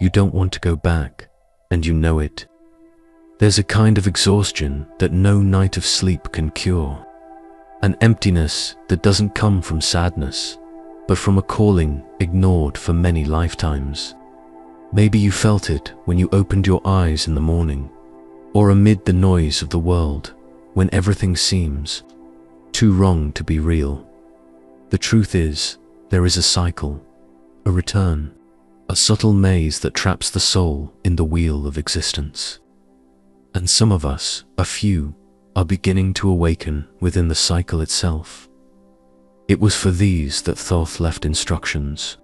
You don't want to go back, and you know it. There's a kind of exhaustion that no night of sleep can cure. An emptiness that doesn't come from sadness, but from a calling ignored for many lifetimes. Maybe you felt it when you opened your eyes in the morning, or amid the noise of the world, when everything seems too wrong to be real. The truth is, there is a cycle, a return, a subtle maze that traps the soul in the wheel of existence. And some of us, a few, are beginning to awaken within the cycle itself. It was for these that Thoth left instructions,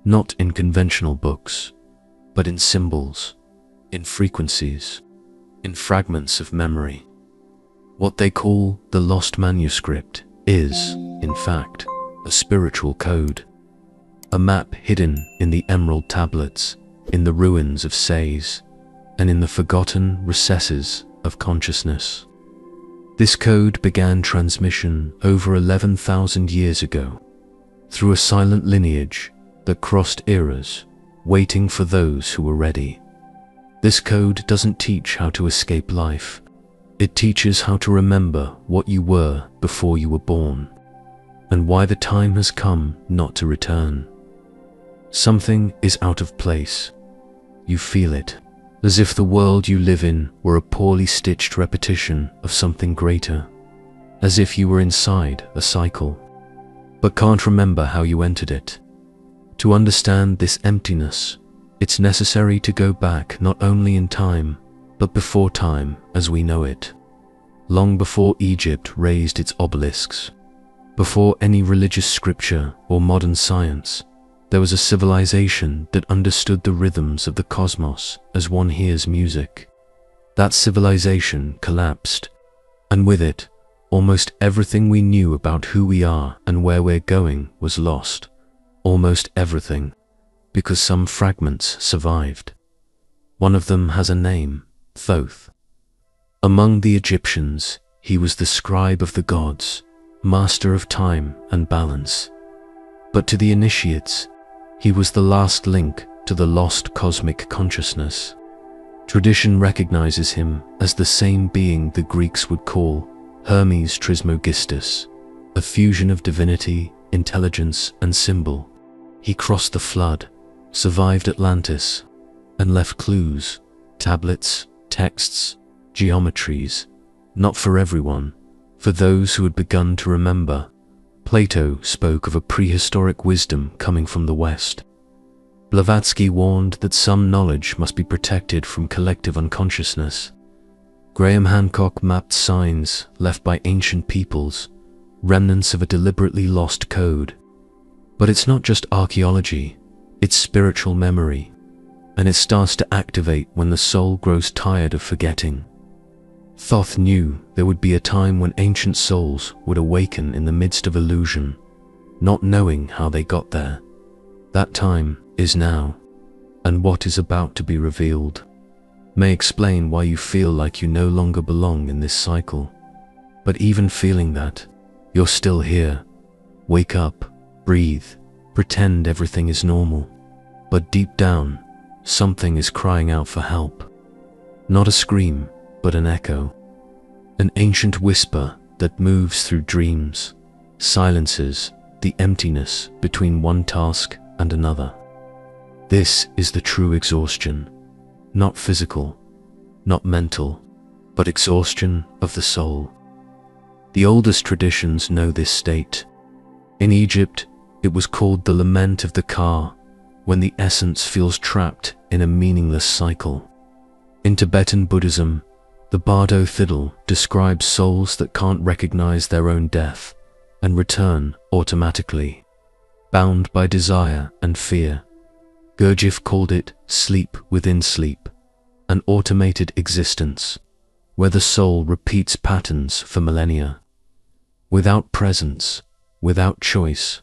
not in conventional books, but in symbols, in frequencies, in fragments of memory. What they call the lost manuscript is, in fact, a spiritual code, a map hidden in the emerald tablets, in the ruins of Sais, and in the forgotten recesses of consciousness. This code began transmission over 11,000 years ago, through a silent lineage that crossed eras, waiting for those who were ready. This code doesn't teach how to escape life. It teaches how to remember what you were before you were born, and why the time has come not to return. Something is out of place. You feel it, as if the world you live in were a poorly stitched repetition of something greater, as if you were inside a cycle, but can't remember how you entered it. To understand this emptiness, it's necessary to go back not only in time, but before time as we know it. Long before Egypt raised its obelisks, before any religious scripture or modern science, there was a civilization that understood the rhythms of the cosmos as one hears music. That civilization collapsed, and with it, almost everything we knew about who we are and where we're going was lost. Almost everything, because some fragments survived. One of them has a name, Thoth. Among the Egyptians, he was the scribe of the gods, master of time and balance. But to the initiates, he was the last link to the lost cosmic consciousness. Tradition recognizes him as the same being the Greeks would call Hermes Trismegistus, a fusion of divinity, intelligence, and symbol. He crossed the flood, survived Atlantis, and left clues, tablets, texts, geometries, not for everyone, for those who had begun to remember. Plato spoke of a prehistoric wisdom coming from the West. Blavatsky warned that some knowledge must be protected from collective unconsciousness. Graham Hancock mapped signs left by ancient peoples, remnants of a deliberately lost code. But it's not just archaeology, it's spiritual memory, and it starts to activate when the soul grows tired of forgetting. Thoth knew there would be a time when ancient souls would awaken in the midst of illusion, not knowing how they got there. That time is now, and what is about to be revealed may explain why you feel like you no longer belong in this cycle. But even feeling that, you're still here. Wake up, breathe, pretend everything is normal. But deep down, something is crying out for help. Not a scream, but an echo. An ancient whisper that moves through dreams, silences the emptiness between one task and another. This is the true exhaustion, not physical, not mental, but exhaustion of the soul. The oldest traditions know this state. In Egypt, it was called the lament of the Ka, when the essence feels trapped in a meaningless cycle. In Tibetan Buddhism, the Bardo fiddle describes souls that can't recognize their own death and return automatically, bound by desire and fear. Gurdjieff called it sleep within sleep, an automated existence, where the soul repeats patterns for millennia, without presence, without choice.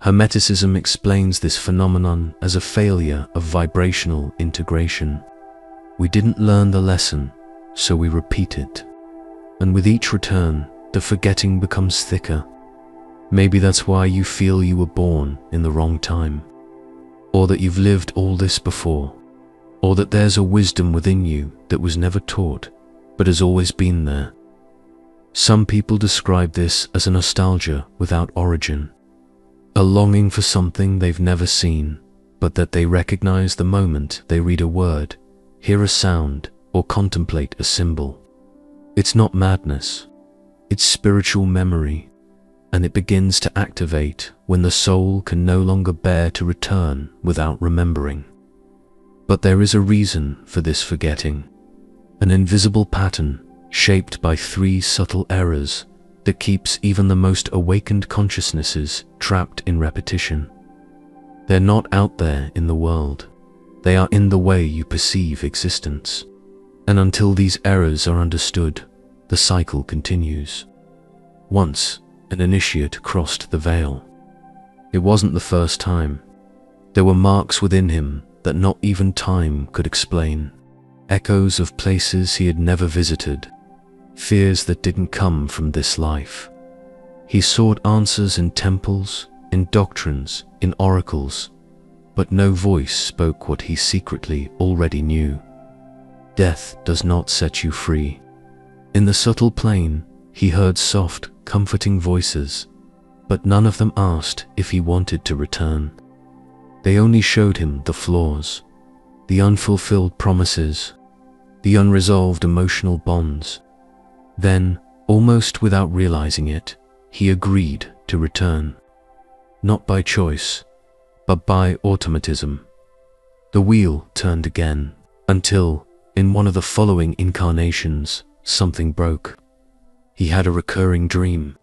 Hermeticism explains this phenomenon as a failure of vibrational integration. We didn't learn the lesson, so we repeat it. And with each return, the forgetting becomes thicker. Maybe that's why you feel you were born in the wrong time. or that you've lived all this before, or that there's a wisdom within you that was never taught, but has always been there. Some people describe this as a nostalgia without origin, a longing for something they've never seen, but that they recognize the moment they read a word, hear a sound, or contemplate a symbol. It's not madness, it's spiritual memory, and it begins to activate when the soul can no longer bear to return without remembering. But there is a reason for this forgetting, an invisible pattern shaped by 3 subtle errors that keeps even the most awakened consciousnesses trapped in repetition. They're not out there in the world, they are in the way you perceive existence. And until these errors are understood, the cycle continues. Once, an initiate crossed the veil. It wasn't the first time. There were marks within him that not even time could explain, echoes of places he had never visited, fears that didn't come from this life. He sought answers in temples, in doctrines, in oracles, but no voice spoke what he secretly already knew. Death does not set you free. In the subtle plane, he heard soft, comforting voices, but none of them asked if he wanted to return. They only showed him the flaws, the unfulfilled promises, the unresolved emotional bonds. Then, almost without realizing it, he agreed to return. Not by choice, but by automatism. The wheel turned again, until, in one of the following incarnations, something broke. He had a recurring dream,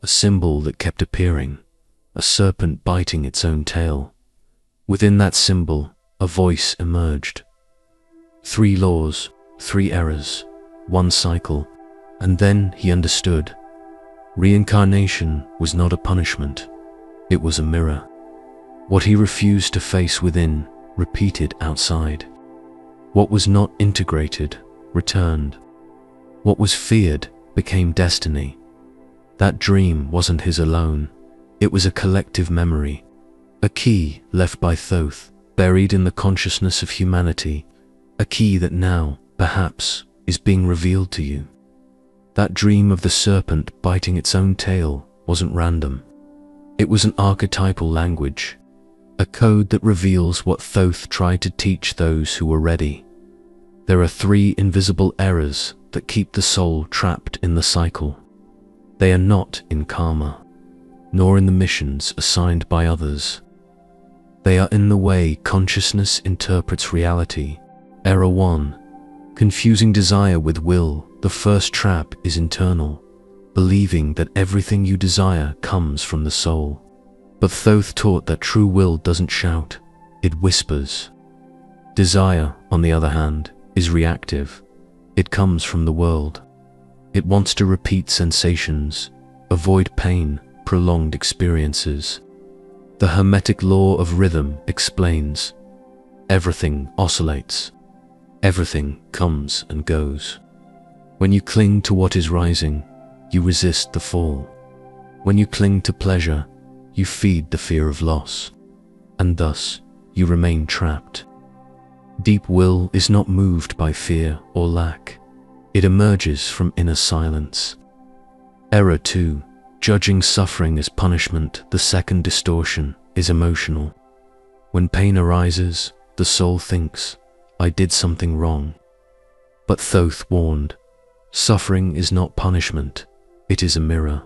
a symbol that kept appearing, a serpent biting its own tail. Within that symbol, a voice emerged. 3 laws, 3 errors, 1 cycle, and then he understood. Reincarnation was not a punishment, it was a mirror. What he refused to face within, repeated outside. What was not integrated, returned. What was feared became destiny. That dream wasn't his alone, it was a collective memory, a key left by Thoth, buried in the consciousness of humanity, a key that now, perhaps, is being revealed to you. That dream of the serpent biting its own tail wasn't random. It was an archetypal language, a code that reveals what Thoth tried to teach those who were ready. There are 3 invisible errors that keep the soul trapped in the cycle. They are not in karma, nor in the missions assigned by others. They are in the way consciousness interprets reality. Error 1. Confusing desire with will. The first trap is internal, believing that everything you desire comes from the soul. But Thoth taught that true will doesn't shout, it whispers. Desire, on the other hand, is reactive. It comes from the world. It wants to repeat sensations, avoid pain, prolonged experiences. The Hermetic law of rhythm explains, everything oscillates. Everything comes and goes. When you cling to what is rising, you resist the fall. When you cling to pleasure, you feed the fear of loss, and thus you remain trapped. Deep will is not moved by fear or lack. It emerges from inner silence. Error 2. Judging suffering as punishment. The second distortion is emotional. When pain arises, the soul thinks, I did something wrong. But Thoth warned, suffering is not punishment, it is a mirror.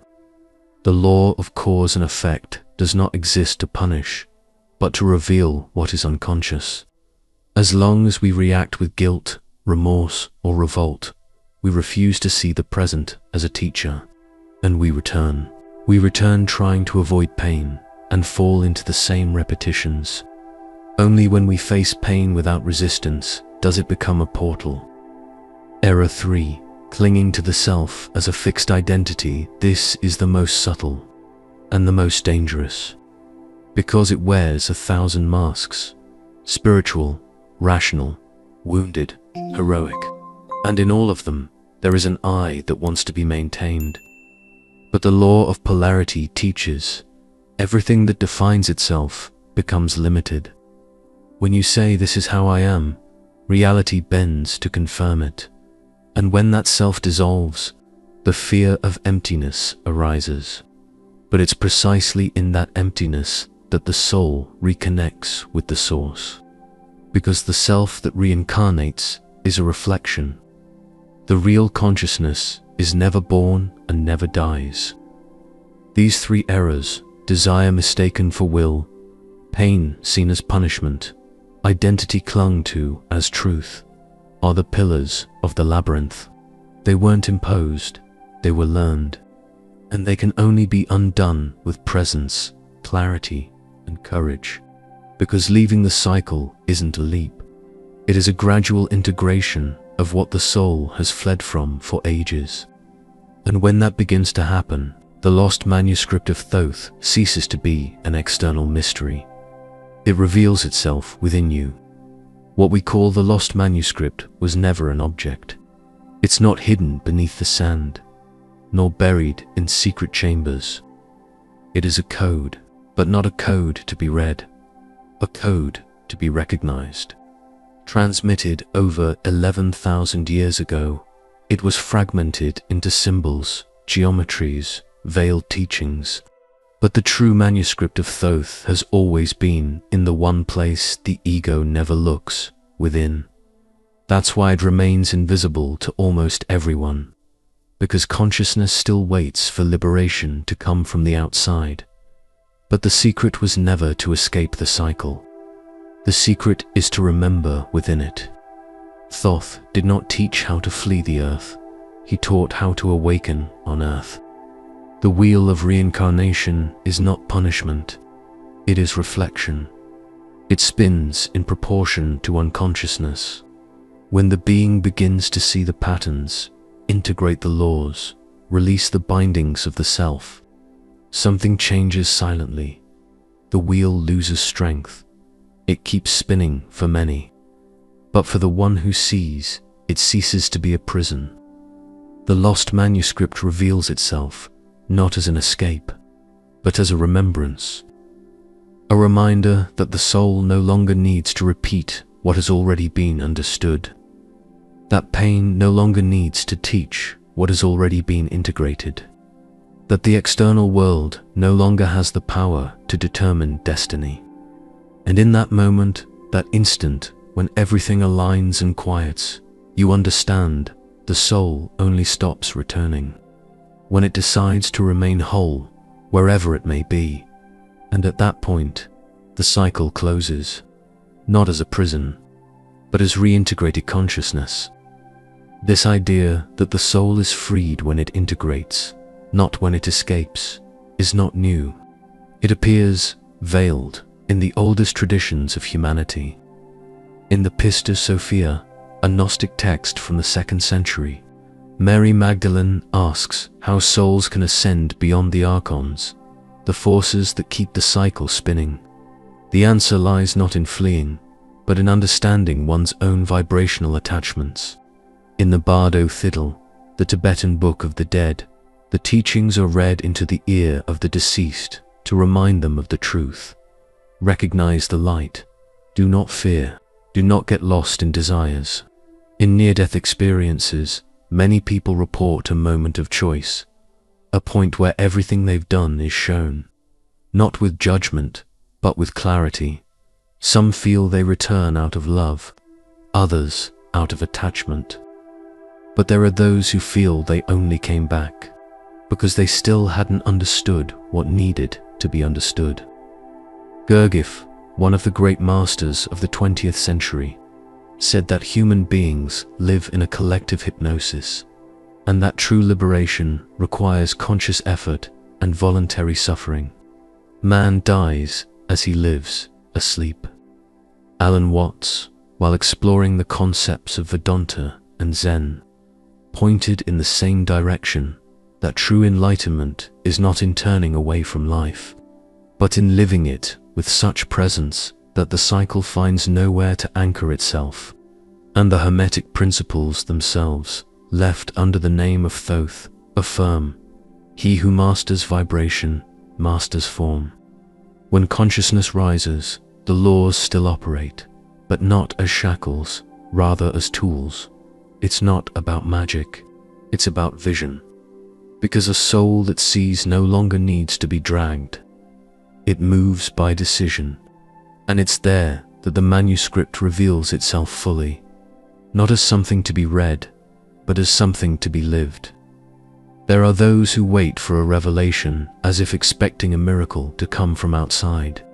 The law of cause and effect does not exist to punish, but to reveal what is unconscious. As long as we react with guilt, remorse, or revolt, we refuse to see the present as a teacher, and we return. We return trying to avoid pain and fall into the same repetitions. Only when we face pain without resistance does it become a portal. Error 3. Clinging to the self as a fixed identity. This is the most subtle and the most dangerous, because it wears 1,000 masks: spiritual, rational, wounded, heroic. And in all of them, there is an I that wants to be maintained. But the law of polarity teaches everything that defines itself becomes limited. When you say this is how I am, reality bends to confirm it. And when that self dissolves, the fear of emptiness arises. But it's precisely in that emptiness that the soul reconnects with the source. Because the self that reincarnates is a reflection. The real consciousness is never born and never dies. These three errors, desire mistaken for will, pain seen as punishment, identity clung to as truth, are the pillars of the labyrinth. They weren't imposed, they were learned. And they can only be undone with presence, clarity, and courage. Because leaving the cycle isn't a leap. It is a gradual integration of what the soul has fled from for ages. And when that begins to happen, the lost manuscript of Thoth ceases to be an external mystery. It reveals itself within you. What we call the lost manuscript was never an object. It's not hidden beneath the sand, nor buried in secret chambers. It is a code, but not a code to be read, a code to be recognized. Transmitted over 11,000 years ago, it was fragmented into symbols, geometries, veiled teachings. But the true manuscript of Thoth has always been in the one place the ego never looks, within. That's why it remains invisible to almost everyone. Because consciousness still waits for liberation to come from the outside. But the secret was never to escape the cycle. The secret is to remember within it. Thoth did not teach how to flee the earth. He taught how to awaken on earth. The wheel of reincarnation is not punishment. It is reflection. It spins in proportion to unconsciousness. When the being begins to see the patterns, integrate the laws, release the bindings of the self, something changes silently. The wheel loses strength. It keeps spinning for many. But for the one who sees, it ceases to be a prison. The lost manuscript reveals itself, not as an escape, but as a remembrance. A reminder that the soul no longer needs to repeat what has already been understood. That pain no longer needs to teach what has already been integrated. That the external world no longer has the power to determine destiny. And in that moment, that instant when everything aligns and quiets, you understand the soul only stops returning. When it decides to remain whole, wherever it may be. And at that point, the cycle closes, not as a prison, but as reintegrated consciousness. This idea that the soul is freed when it integrates, not when it escapes, is not new. It appears veiled in the oldest traditions of humanity. In the Pistis Sophia, a Gnostic text from the 2nd century, Mary Magdalene asks how souls can ascend beyond the archons, the forces that keep the cycle spinning. The answer lies not in fleeing, but in understanding one's own vibrational attachments. In the Bardo Fiddle, the Tibetan Book of the Dead, the teachings are read into the ear of the deceased to remind them of the truth. Recognize the light. Do not fear. Do not get lost in desires. In near-death experiences, many people report a moment of choice, a point where everything they've done is shown, not with judgment, but with clarity. Some feel they return out of love, others out of attachment. But there are those who feel they only came back because they still hadn't understood what needed to be understood. Gurdjieff, one of the great masters of the 20th century, said that human beings live in a collective hypnosis, and that true liberation requires conscious effort and voluntary suffering. Man dies as he lives, asleep. Alan Watts, while exploring the concepts of Vedanta and Zen, pointed in the same direction, that true enlightenment is not in turning away from life, but in living it with such presence that the cycle finds nowhere to anchor itself. And the Hermetic principles themselves, left under the name of Thoth, affirm, he who masters vibration, masters form. When consciousness rises, the laws still operate, but not as shackles, rather as tools. It's not about magic, it's about vision. Because a soul that sees no longer needs to be dragged. It moves by decision. And it's there that the manuscript reveals itself fully, not as something to be read, but as something to be lived. There are those who wait for a revelation as if expecting a miracle to come from outside.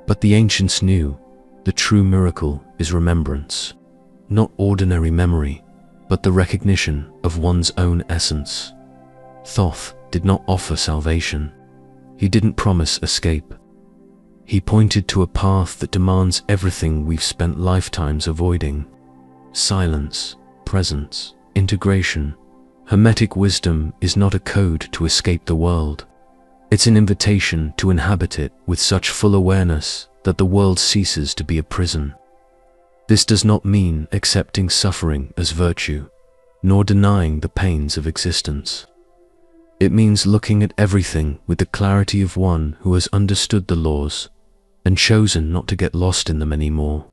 But the ancients knew the true miracle is remembrance, not ordinary memory, but the recognition of one's own essence. Thoth did not offer salvation. He didn't promise escape. He pointed to a path that demands everything we've spent lifetimes avoiding. Silence, presence, integration. Hermetic wisdom is not a code to escape the world. It's an invitation to inhabit it with such full awareness that the world ceases to be a prison. This does not mean accepting suffering as virtue, nor denying the pains of existence. It means looking at everything with the clarity of one who has understood the laws and chosen not to get lost in them anymore.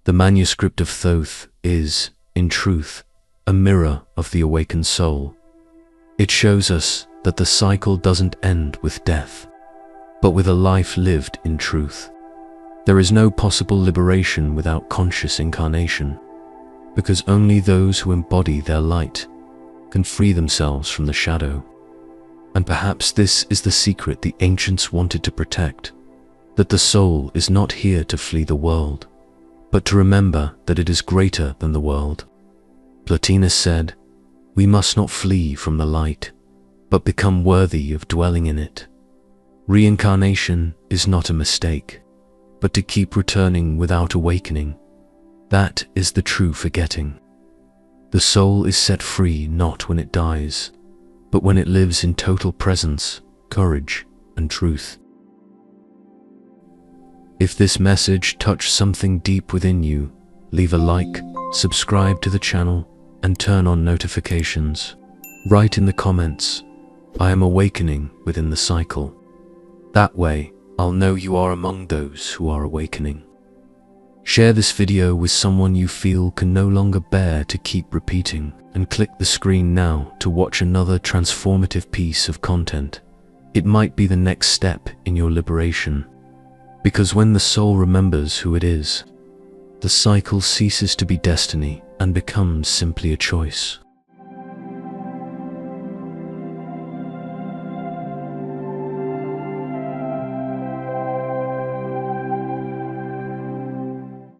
The manuscript of Thoth is, in truth, a mirror of the awakened soul. It shows us that the cycle doesn't end with death, but with a life lived in truth. There is no possible liberation without conscious incarnation, because only those who embody their light can free themselves from the shadow. And perhaps this is the secret the ancients wanted to protect, that the soul is not here to flee the world, but to remember that it is greater than the world. Plotinus said, "We must not flee from the light, but become worthy of dwelling in it." Reincarnation is not a mistake, but to keep returning without awakening. That is the true forgetting. The soul is set free not when it dies, but when it lives in total presence, courage, and truth. If this message touched something deep within you, leave a like, subscribe to the channel, and turn on notifications. Write in the comments, "I am awakening within the cycle." That way, I'll know you are among those who are awakening. Share this video with someone you feel can no longer bear to keep repeating, and click the screen now to watch another transformative piece of content. It might be the next step in your liberation. Because when the soul remembers who it is, the cycle ceases to be destiny and becomes simply a choice.